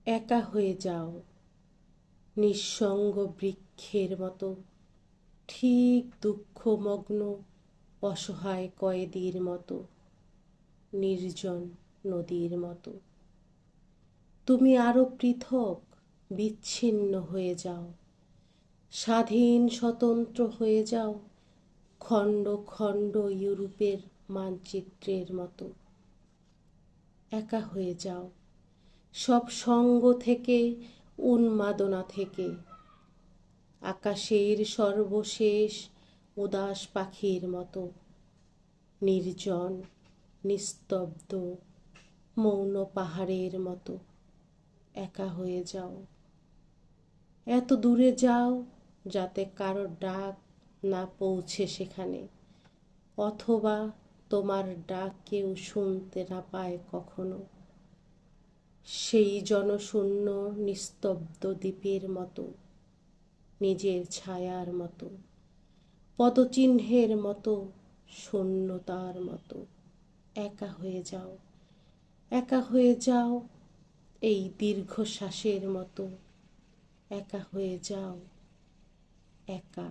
একা হয়ে যাও নিঃসঙ্গ বৃক্ষের মতো, ঠিক দুঃখমগ্ন অসহায় কয়েদির মতো, নির্জন নদীর মতো। তুমি আরো পৃথক বিচ্ছিন্ন হয়ে যাও, স্বাধীন স্বতন্ত্র হয়ে যাও, খণ্ড খণ্ড ইউরোপের মানচিত্রের মতো। একা হয়ে যাও সব সঙ্গ থেকে, উন্মাদনা থেকে, আকাশের সর্বশেষ উদাস পাখির মতো, নির্জন নিস্তব্ধ মৌন পাহাড়ের মতো। একা হয়ে যাও, এত দূরে যাও যাতে কারো ডাক না পৌঁছে সেখানে, অথবা তোমার ডাক কেউ শুনতে না পায় কখনো। সেই জনশূন্য নিস্তব্ধ দ্বীপের মতো, নিজের ছায়ার মতো, পদচিহ্নের মতো, শূন্যতার মতো। একা হয়ে যাও, একা হয়ে যাও এই দীর্ঘশ্বাসের মতো। একা হয়ে যাও, একা।